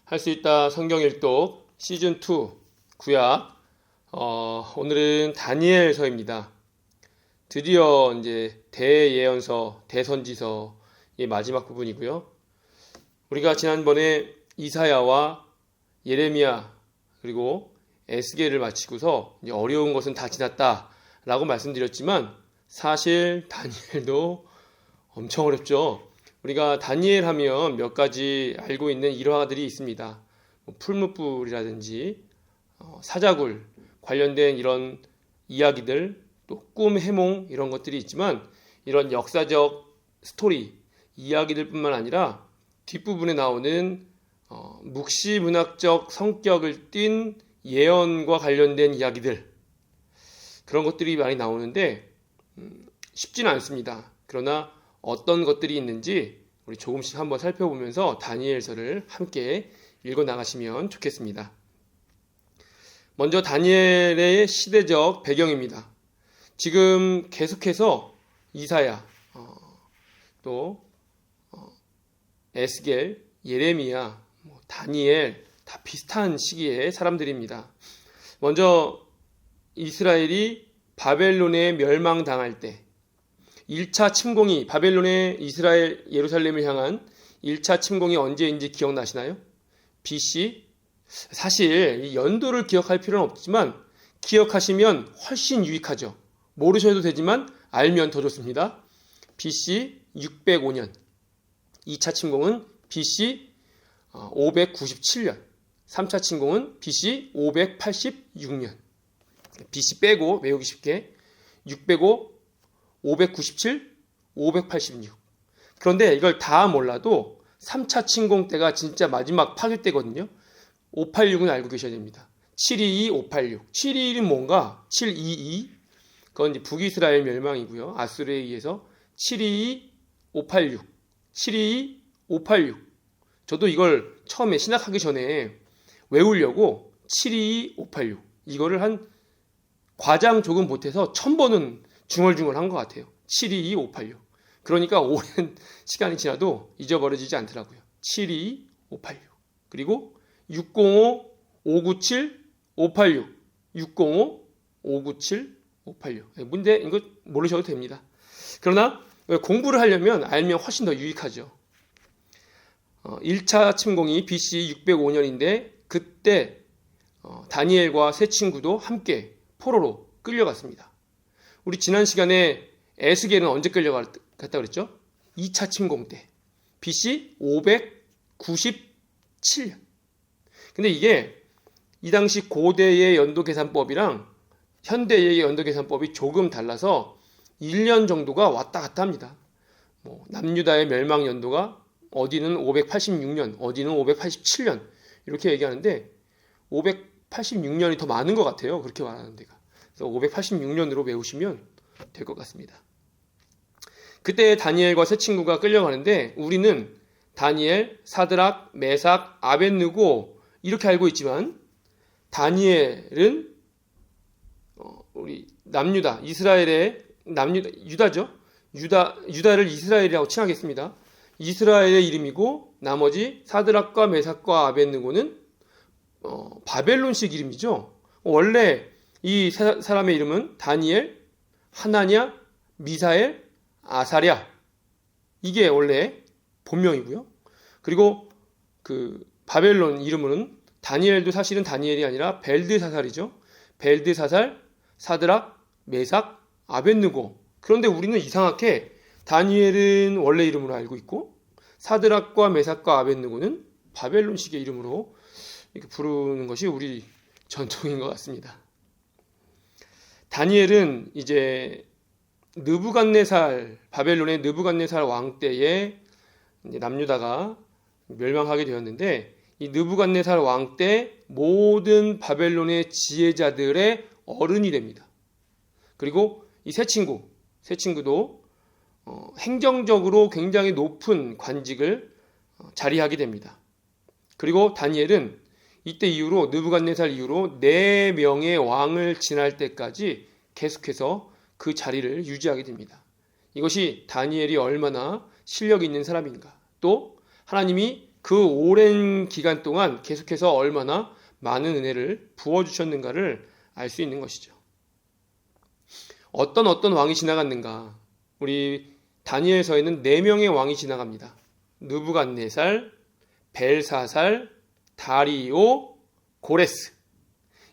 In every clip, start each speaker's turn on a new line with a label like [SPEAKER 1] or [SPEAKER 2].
[SPEAKER 1] 할 수 있다 성경 일독 시즌 2 구약. 오늘은 다니엘서입니다. 드디어 이제 대예언서, 대선지서의 마지막 부분이고요. 우리가 지난번에 이사야와 예레미야 그리고 에스겔을 마치고서 이제 어려운 것은 다 지났다라고 말씀드렸지만 사실 다니엘도 엄청 어렵죠. 우리가 다니엘 하면 몇 가지 알고 있는 일화들이 있습니다. 풀무불이라든지 사자굴 관련된 이런 이야기들, 또 꿈, 해몽 이런 것들이 있지만 이런 역사적 스토리, 이야기들 뿐만 아니라 뒷부분에 나오는 묵시문학적 성격을 띤 예언과 관련된 이야기들, 그런 것들이 많이 나오는데 쉽지는 않습니다. 그러나 어떤 것들이 있는지 우리 조금씩 한번 살펴보면서 다니엘서를 함께 읽어 나가시면 좋겠습니다. 먼저 다니엘의 시대적 배경입니다. 지금 계속해서 이사야, 또 에스겔, 예레미야, 다니엘 다 비슷한 시기의 사람들입니다. 먼저 이스라엘이 바벨론에 멸망당할 때 1차 침공이, 바벨론의 이스라엘 예루살렘을 향한 1차 침공이 언제인지 기억나시나요? BC. 사실 이 연도를 기억할 필요는 없지만 기억하시면 훨씬 유익하죠. 모르셔도 되지만 알면 더 좋습니다. BC 605년. 2차 침공은 BC 597년. 3차 침공은 BC 586년. BC 빼고 외우기 쉽게 605, 597, 586. 그런데 이걸 다 몰라도 3차 침공 때가 진짜 마지막 파괴 때거든요. 586은 알고 계셔야 됩니다. 722, 586. 721은 뭔가? 722. 그건 이제 북이스라엘 멸망이고요. 아수르에 의해서 722, 586. 722, 586. 저도 이걸 처음에 신학하기 전에 외우려고 722, 586. 이거를 한 과장 조금 보태서 1000번은 중얼중얼한 것 같아요. 722, 586. 그러니까 오랜 시간이 지나도 잊어버려지지 않더라고요. 722, 586. 그리고 605, 597, 586. 605, 597, 586. 문제 이거 모르셔도 됩니다. 그러나 공부를 하려면 알면 훨씬 더 유익하죠. 1차 침공이 BC 605년인데 그때 다니엘과 세 친구도 함께 포로로 끌려갔습니다. 우리 지난 시간에 에스겔은 언제 끌려갔다 그랬죠? 2차 침공 때. BC 597년. 근데 이게 이 당시 고대의 연도 계산법이랑 현대의 연도 계산법이 조금 달라서 1년 정도가 왔다 갔다 합니다. 남유다의 멸망 연도가 어디는 586년, 어디는 587년 이렇게 얘기하는데 586년이 더 많은 것 같아요. 그렇게 말하는 데가. 그래서 586년으로 외우시면 될 것 같습니다. 그때 다니엘과 세 친구가 끌려가는데 우리는 다니엘, 사드락, 메삭, 아벳느고 이렇게 알고 있지만 다니엘은 우리 남유다, 이스라엘의 유다죠. 유다를 이스라엘이라고 칭하겠습니다. 이스라엘의 이름이고 나머지 사드락과 메삭과 아벳느고는 바벨론식 이름이죠. 원래 이 사람의 이름은 다니엘, 하나냐, 미사엘, 아사랴. 이게 원래 본명이고요. 그리고 그 바벨론 이름은 다니엘도 사실은 다니엘이 아니라 벨드사살이죠. 벨드사살, 사드락, 메삭, 아벳느고. 그런데 우리는 이상하게 다니엘은 원래 이름으로 알고 있고 사드락과 메삭과 아벳느고는 바벨론식의 이름으로 이렇게 부르는 것이 우리 전통인 것 같습니다. 다니엘은 이제 바벨론의 느부갓네살 왕 때에 남유다가 멸망하게 되었는데 이 느부갓네살 왕 때 모든 바벨론의 지혜자들의 어른이 됩니다. 그리고 이 세 친구도 행정적으로 굉장히 높은 관직을 자리하게 됩니다. 그리고 다니엘은 이때 이후로 느부갓네살 이후로 4명의 왕을 지날 때까지 계속해서 그 자리를 유지하게 됩니다. 이것이 다니엘이 얼마나 실력이 있는 사람인가, 또 하나님이 그 오랜 기간 동안 계속해서 얼마나 많은 은혜를 부어주셨는가를 알 수 있는 것이죠. 어떤 왕이 지나갔는가? 우리 다니엘서에는 4명의 왕이 지나갑니다. 느부갓네살, 벨사살, 다리오, 고레스.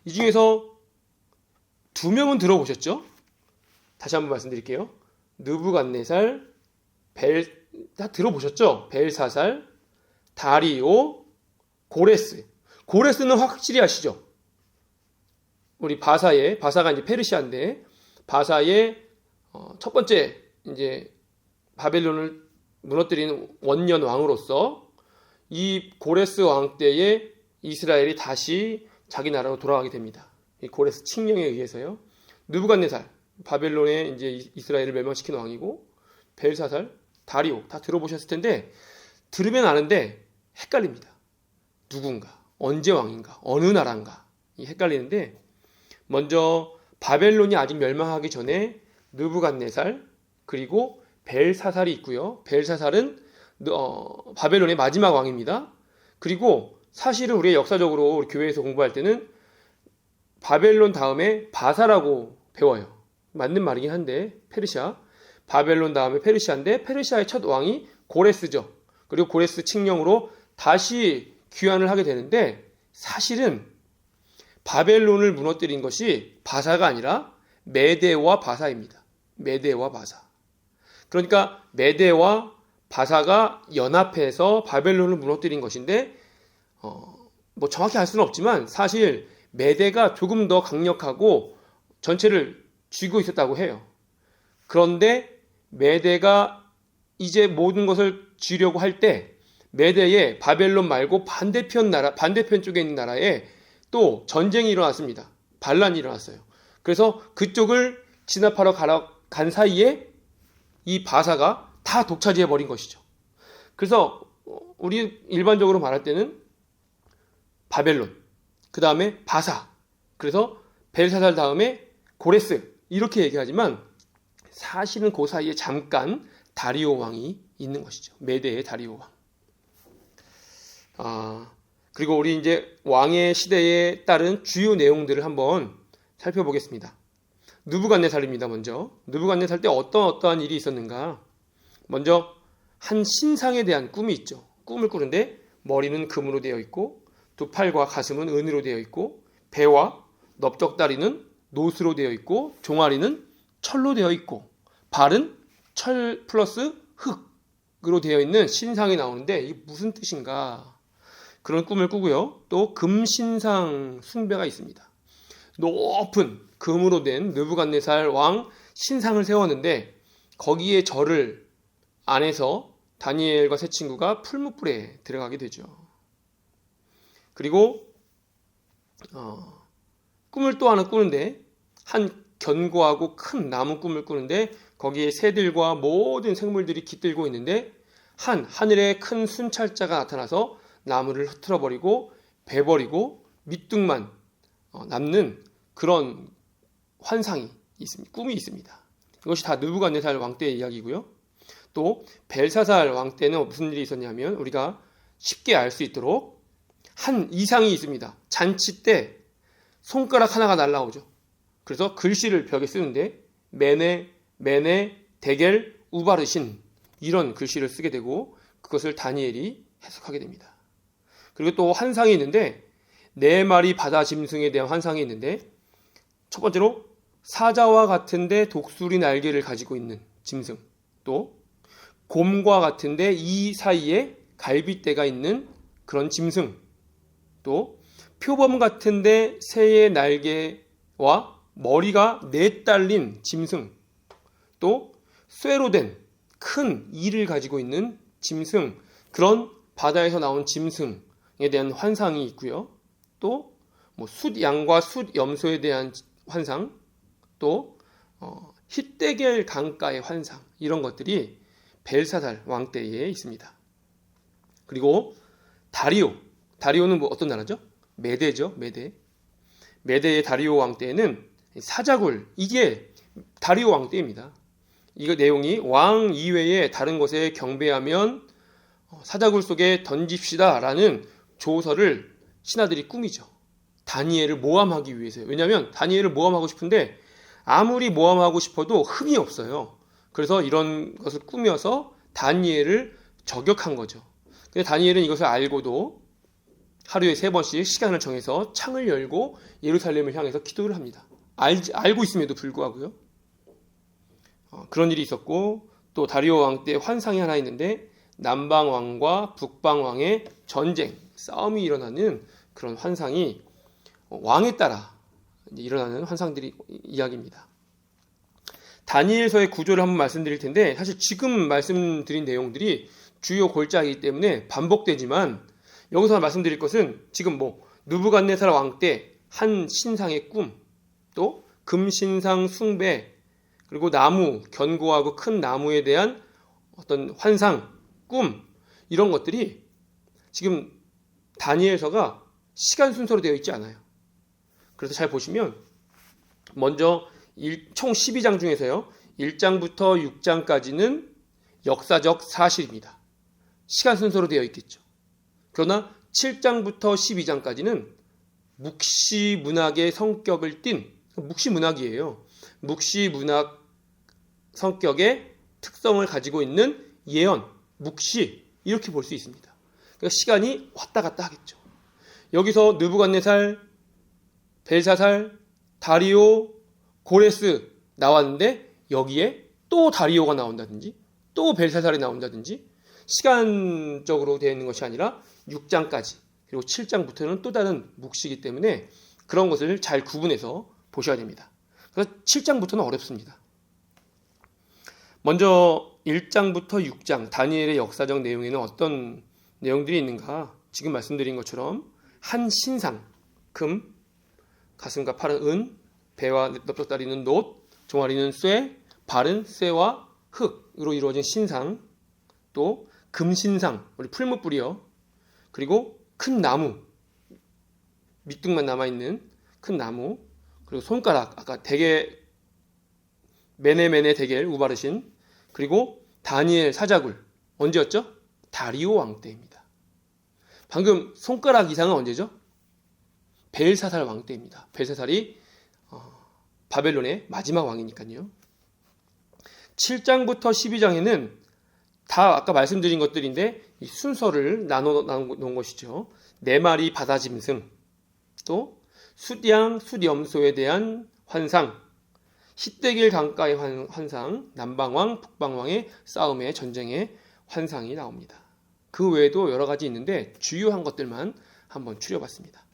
[SPEAKER 1] 이 중에서 2명은 들어보셨죠? 다시 한번 말씀드릴게요. 느부갓네살, 다 들어보셨죠? 벨사살, 다리오, 고레스. 고레스는 확실히 아시죠? 우리 바사가 이제 페르시아인데, 바사의 첫 번째 이제 바벨론을 무너뜨린 원년 왕으로서 이 고레스 왕 때에 이스라엘이 다시 자기 나라로 돌아가게 됩니다. 이 고레스 칙령에 의해서요. 느부갓네살, 바벨론에 이제 이스라엘을 멸망시킨 왕이고, 벨사살, 다리오 다 들어보셨을 텐데 들으면 아는데 헷갈립니다. 누군가, 언제 왕인가, 어느 나라인가 헷갈리는데, 먼저 바벨론이 아직 멸망하기 전에 느부갓네살 그리고 벨사살이 있고요. 벨사살은 바벨론의 마지막 왕입니다. 그리고 사실은 우리가 역사적으로 우리 교회에서 공부할 때는 바벨론 다음에 바사라고 배워요. 맞는 말이긴 한데, 페르시아, 바벨론 다음에 페르시아인데 페르시아의 첫 왕이 고레스죠. 그리고 고레스 칙령으로 다시 귀환을 하게 되는데, 사실은 바벨론을 무너뜨린 것이 바사가 아니라 메대와 바사입니다. 메대와 바사. 그러니까 메대와 바사가 연합해서 바벨론을 무너뜨린 것인데, 뭐 정확히 알 수는 없지만 사실 메대가 조금 더 강력하고 전체를 쥐고 있었다고 해요. 그런데 메대가 이제 모든 것을 쥐려고 할 때 메대의 바벨론 말고 반대편 쪽에 있는 나라에 또 전쟁이 일어났습니다. 반란이 일어났어요. 그래서 그쪽을 진압하러 간 사이에 이 바사가 다 독차지해 버린 것이죠. 그래서 우리 일반적으로 말할 때는 바벨론, 그 다음에 바사, 그래서 벨사살 다음에 고레스 이렇게 얘기하지만 사실은 그 사이에 잠깐 다리오 왕이 있는 것이죠. 메대의 다리오 왕. 그리고 우리 이제 왕의 시대에 따른 주요 내용들을 한번 살펴보겠습니다. 느부갓네살입니다. 먼저 느부갓네살 때 어떠한 일이 있었는가? 먼저 한 신상에 대한 꿈이 있죠. 꿈을 꾸는데 머리는 금으로 되어 있고, 두 팔과 가슴은 은으로 되어 있고, 배와 넓적다리는 노수로 되어 있고, 종아리는 철로 되어 있고, 발은 철 플러스 흙으로 되어 있는 신상이 나오는데 이게 무슨 뜻인가? 그런 꿈을 꾸고요. 또 금신상 숭배가 있습니다. 높은 금으로 된 느부갓네살 왕 신상을 세웠는데 거기에 절을 안에서 다니엘과 세 친구가 풀무불에 들어가게 되죠. 그리고 꿈을 또 하나 꾸는데, 한 견고하고 큰 나무 꿈을 꾸는데 거기에 새들과 모든 생물들이 깃들고 있는데 하늘에 큰 순찰자가 나타나서 나무를 흐트러버리고 베버리고 밑둥만 남는 그런 환상이 있습니다. 꿈이 있습니다. 이것이 다 느부갓네살 왕 때의 이야기고요. 또 벨사살 왕 때는 무슨 일이 있었냐면, 우리가 쉽게 알 수 있도록 한 이상이 있습니다. 잔치 때 손가락 하나가 날라오죠. 그래서 글씨를 벽에 쓰는데 메네, 데겔, 우바르신 이런 글씨를 쓰게 되고, 그것을 다니엘이 해석하게 됩니다. 그리고 또 환상이 있는데 4마리 바다 짐승에 대한 환상이 있는데, 첫 번째로 사자와 같은데 독수리 날개를 가지고 있는 짐승, 또 곰과 같은데 이 사이에 갈빗대가 있는 그런 짐승, 또 표범 같은데 새의 날개와 머리가 4달린 짐승, 또 쇠로 된 큰 이를 가지고 있는 짐승, 그런 바다에서 나온 짐승에 대한 환상이 있고요. 또 숫양과 숫염소에 대한 환상, 또 힛데겔 강가의 환상, 이런 것들이 벨사살 왕 때에 있습니다. 그리고 다리오는 어떤 나라죠? 메대죠. 메대의 다리오 왕 때에는 사자굴, 이게 다리오 왕 때입니다. 이거 내용이 왕 이외에 다른 곳에 경배하면 사자굴 속에 던집시다라는 조서를 신하들이 꾸미죠. 다니엘을 모함하기 위해서요. 왜냐하면 다니엘을 모함하고 싶은데 아무리 모함하고 싶어도 흠이 없어요. 그래서 이런 것을 꾸며서 다니엘을 저격한 거죠. 근데 다니엘은 이것을 알고도 하루에 3번씩 시간을 정해서 창을 열고 예루살렘을 향해서 기도를 합니다. 알고 있음에도 불구하고요. 그런 일이 있었고, 또 다리오 왕 때 환상이 하나 있는데 남방 왕과 북방 왕의 전쟁, 싸움이 일어나는 그런 환상이 왕에 따라 일어나는 환상들이 이야기입니다. 다니엘서의 구조를 한번 말씀드릴 텐데, 사실 지금 말씀드린 내용들이 주요 골자이기 때문에 반복되지만, 여기서 말씀드릴 것은 지금 느부갓네살 왕 때 한 신상의 꿈, 또 금신상 숭배, 그리고 나무, 견고하고 큰 나무에 대한 어떤 환상, 꿈, 이런 것들이 지금 다니엘서가 시간 순서로 되어 있지 않아요. 그래서 잘 보시면 먼저 총 12장 중에서요, 1장부터 6장까지는 역사적 사실입니다. 시간 순서로 되어 있겠죠. 그러나 7장부터 12장까지는 묵시문학의 성격을 띤, 묵시문학이에요. 묵시문학 성격의 특성을 가지고 있는 예언, 묵시, 이렇게 볼 수 있습니다. 그러니까 시간이 왔다 갔다 하겠죠. 여기서 느부갓네살, 벨사살, 다리오, 고레스 나왔는데 여기에 또 다리오가 나온다든지 또 벨사살이 나온다든지, 시간적으로 되어 있는 것이 아니라 6장까지 그리고 7장부터는 또 다른 묵시이기 때문에 그런 것을 잘 구분해서 보셔야 됩니다. 그래서 7장부터는 어렵습니다. 먼저 1장부터 6장 다니엘의 역사적 내용에는 어떤 내용들이 있는가? 지금 말씀드린 것처럼 한 신상, 금, 가슴과 팔은 은, 배와 넓적다리는 놋, 종아리는 쇠, 발은 쇠와 흙으로 이루어진 신상, 또 금신상, 우리 풀무불이요. 그리고 큰 나무, 밑둥만 남아있는 큰 나무, 그리고 손가락, 아까 대게, 메네메네 대겔 우바르신, 그리고 다니엘 사자굴, 언제였죠? 다리오 왕 때입니다. 방금 손가락 이상은 언제죠? 벨사살 왕 때입니다. 벨사살이 바벨론의 마지막 왕이니까요. 7장부터 12장에는 다 아까 말씀드린 것들인데 이 순서를 나눠 놓은 것이죠. 4마리 바다짐승, 또 숫양, 숫염소에 대한 환상, 히데길 강가의 환상, 남방왕, 북방왕의 싸움의 전쟁의 환상이 나옵니다. 그 외에도 여러 가지 있는데 주요한 것들만 한번 추려봤습니다.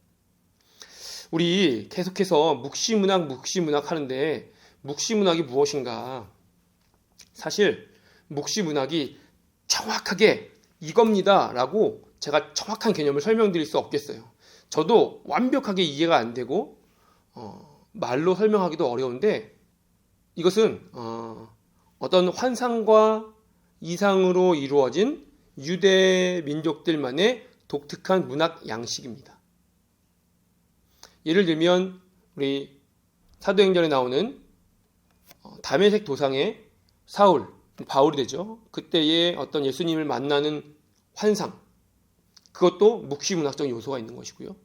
[SPEAKER 1] 우리 계속해서 묵시문학 하는데 묵시문학이 무엇인가? 사실 묵시문학이 정확하게 이겁니다 라고 제가 정확한 개념을 설명드릴 수 없겠어요. 저도 완벽하게 이해가 안 되고 말로 설명하기도 어려운데, 이것은 어떤 환상과 이상으로 이루어진 유대 민족들만의 독특한 문학 양식입니다. 예를 들면 우리 사도행전에 나오는 다메섹 도상의 사울, 바울이 되죠. 그때의 어떤 예수님을 만나는 환상, 그것도 묵시문학적 요소가 있는 것이고요.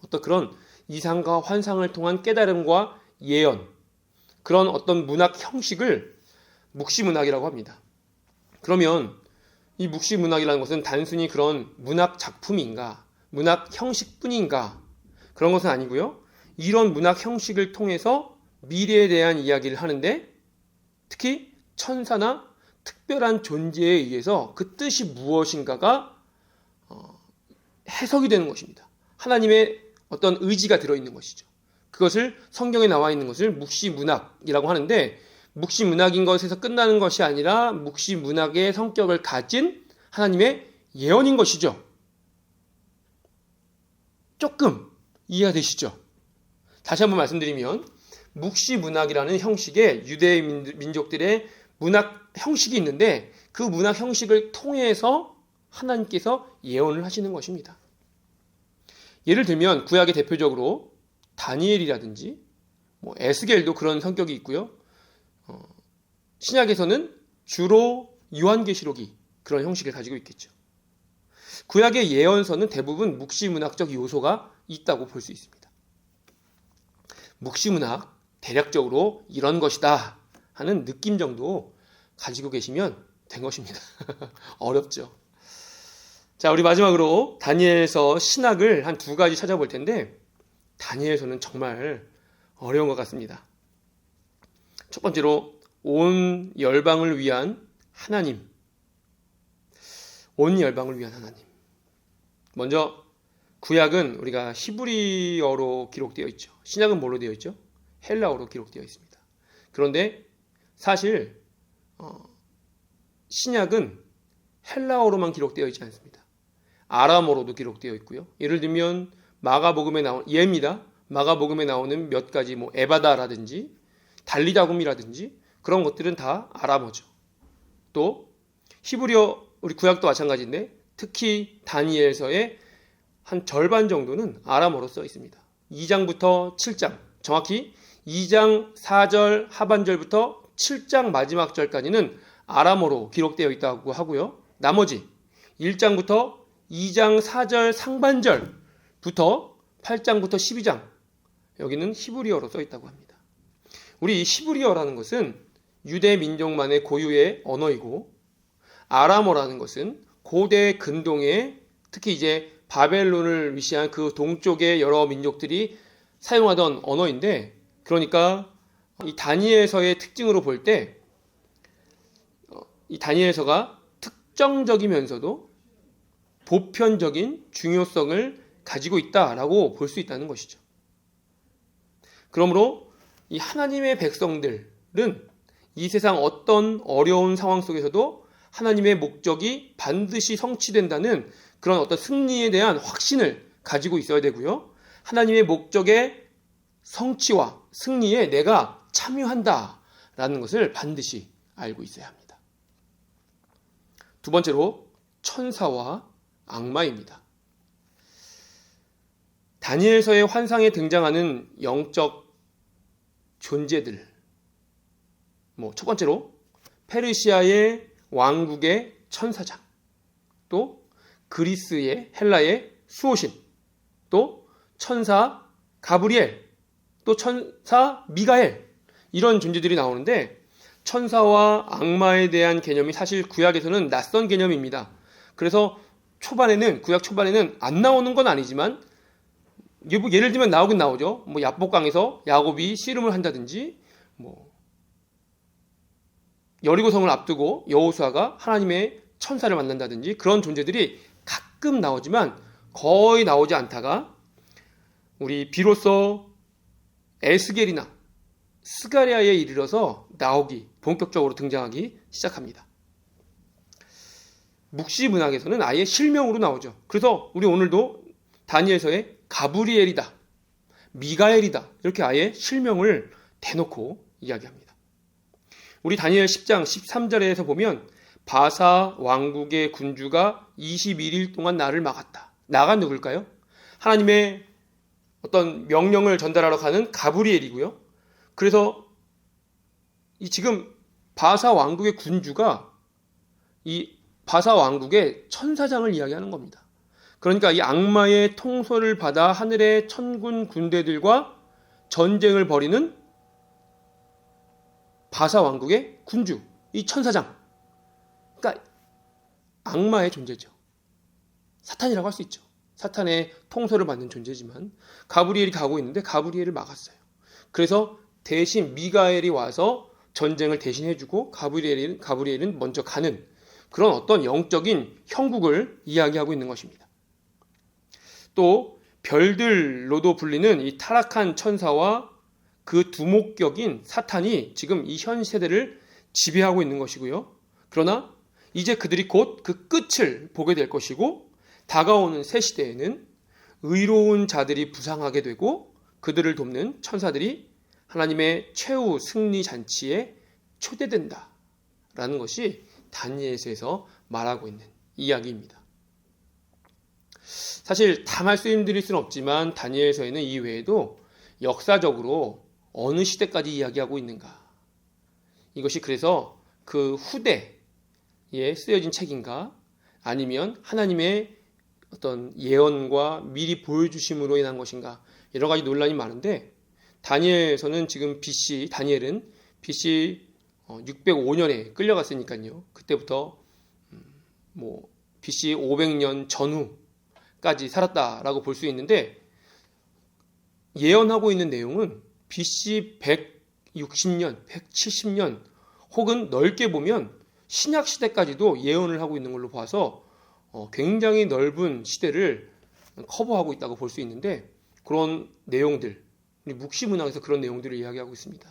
[SPEAKER 1] 어떤 그런 이상과 환상을 통한 깨달음과 예언, 그런 어떤 문학 형식을 묵시문학이라고 합니다. 그러면 이 묵시문학이라는 것은 단순히 그런 문학 작품인가, 문학 형식뿐인가, 그런 것은 아니고요. 이런 문학 형식을 통해서 미래에 대한 이야기를 하는데, 특히 천사나 특별한 존재에 의해서 그 뜻이 무엇인가가 해석이 되는 것입니다. 하나님의 어떤 의지가 들어있는 것이죠. 그것을 성경에 나와 있는 것을 묵시문학이라고 하는데, 묵시문학인 것에서 끝나는 것이 아니라 묵시문학의 성격을 가진 하나님의 예언인 것이죠. 조금 이해가 되시죠? 다시 한번 말씀드리면 묵시문학이라는 형식의 유대 민족들의 문학 형식이 있는데, 그 문학 형식을 통해서 하나님께서 예언을 하시는 것입니다. 예를 들면 구약의 대표적으로 다니엘이라든지 에스겔도 그런 성격이 있고요. 신약에서는 주로 요한계시록이 그런 형식을 가지고 있겠죠. 구약의 예언서는 대부분 묵시문학적 요소가 있다고 볼 수 있습니다. 묵시문학, 대략적으로 이런 것이다 하는 느낌 정도 가지고 계시면 된 것입니다. 어렵죠. 자, 우리 마지막으로 다니엘서 신학을 한 2가지 찾아볼 텐데, 다니엘서는 정말 어려운 것 같습니다. 첫 번째로 온 열방을 위한 하나님. 온 열방을 위한 하나님. 먼저 구약은 우리가 히브리어로 기록되어 있죠. 신약은 뭘로 되어 있죠? 헬라어로 기록되어 있습니다. 그런데 사실 신약은 헬라어로만 기록되어 있지 않습니다. 아람어로도 기록되어 있고요. 예를 들면 마가복음에 나온 예입니다. 마가복음에 나오는 몇 가지 에바다라든지 달리다굼이라든지 그런 것들은 다 아람어죠. 또 히브리어 우리 구약도 마찬가지인데 특히 다니엘서의 한 절반 정도는 아람어로 써 있습니다. 2장부터 7장, 정확히 2장 4절 하반절부터 7장 마지막 절까지는 아람어로 기록되어 있다고 하고요. 나머지 1장부터 2장 4절 상반절부터 8장부터 12장 여기는 히브리어로 써 있다고 합니다. 우리 히브리어라는 것은 유대 민족만의 고유의 언어이고 아람어라는 것은 고대 근동의 특히 이제 바벨론을 위시한 그 동쪽의 여러 민족들이 사용하던 언어인데, 그러니까 이 다니엘서의 특징으로 볼 때 이 다니엘서가 특정적이면서도 보편적인 중요성을 가지고 있다라고 볼 수 있다는 것이죠. 그러므로 이 하나님의 백성들은 이 세상 어떤 어려운 상황 속에서도 하나님의 목적이 반드시 성취된다는 그런 어떤 승리에 대한 확신을 가지고 있어야 되고요. 하나님의 목적의 성취와 승리에 내가 참여한다라는 것을 반드시 알고 있어야 합니다. 두 번째로 천사와 악마입니다. 다니엘서의 환상에 등장하는 영적 존재들. 첫 번째로 페르시아의 왕국의 천사장, 또 그리스의 헬라의 수호신, 또 천사 가브리엘, 또 천사 미가엘, 이런 존재들이 나오는데 천사와 악마에 대한 개념이 사실 구약에서는 낯선 개념입니다. 그래서 구약 초반에는 안 나오는 건 아니지만 예를 들면 나오긴 나오죠. 야복강에서 야곱이 씨름을 한다든지 여리고성을 앞두고 여호수아가 하나님의 천사를 만난다든지 그런 존재들이 가끔 나오지만 거의 나오지 않다가 우리 비로소 에스겔이나 스가랴에 이르러서 본격적으로 등장하기 시작합니다. 묵시문학에서는 아예 실명으로 나오죠. 그래서 우리 오늘도 다니엘서에 가브리엘이다, 미가엘이다 이렇게 아예 실명을 대놓고 이야기합니다. 우리 다니엘 10장 13절에서 보면 바사 왕국의 군주가 21일 동안 나를 막았다. 나가 누굴까요? 하나님의 어떤 명령을 전달하러 가는 가브리엘이고요. 그래서 지금 바사 왕국의 군주가 이 바사 왕국의 천사장을 이야기하는 겁니다. 그러니까 이 악마의 통솔을 받아 하늘의 천군 군대들과 전쟁을 벌이는 바사 왕국의 군주, 이 천사장. 그러니까 악마의 존재죠. 사탄이라고 할 수 있죠. 사탄의 통솔을 받는 존재지만 가브리엘이 가고 있는데 가브리엘을 막았어요. 그래서 대신 미가엘이 와서 전쟁을 대신해주고 가브리엘은 먼저 가는 그런 어떤 영적인 형국을 이야기하고 있는 것입니다. 또 별들로도 불리는 이 타락한 천사와 그 두목격인 사탄이 지금 이 현 세대를 지배하고 있는 것이고요. 그러나 이제 그들이 곧 그 끝을 보게 될 것이고 다가오는 새 시대에는 의로운 자들이 부상하게 되고 그들을 돕는 천사들이 하나님의 최후 승리 잔치에 초대된다라는 것이 다니엘서에서 말하고 있는 이야기입니다. 사실 다 말씀드릴 수는 없지만 다니엘서에는 이 외에도 역사적으로 어느 시대까지 이야기하고 있는가, 이것이 그래서 그 후대에 쓰여진 책인가 아니면 하나님의 어떤 예언과 미리 보여주심으로 인한 것인가, 여러 가지 논란이 많은데, 다니엘서는 지금 다니엘은 BC 605년에 끌려갔으니까요. 그때부터 BC 500년 전후까지 살았다라고 볼 수 있는데, 예언하고 있는 내용은 BC 160년, 170년 혹은 넓게 보면 신약 시대까지도 예언을 하고 있는 걸로 봐서 굉장히 넓은 시대를 커버하고 있다고 볼 수 있는데, 그런 내용들, 우리 묵시문학에서 그런 내용들을 이야기하고 있습니다.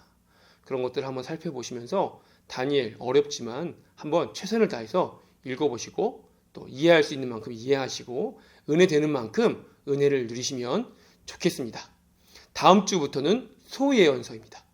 [SPEAKER 1] 그런 것들을 한번 살펴보시면서 다니엘 어렵지만 한번 최선을 다해서 읽어보시고 또 이해할 수 있는 만큼 이해하시고 은혜 되는 만큼 은혜를 누리시면 좋겠습니다. 다음 주부터는 소예언서입니다.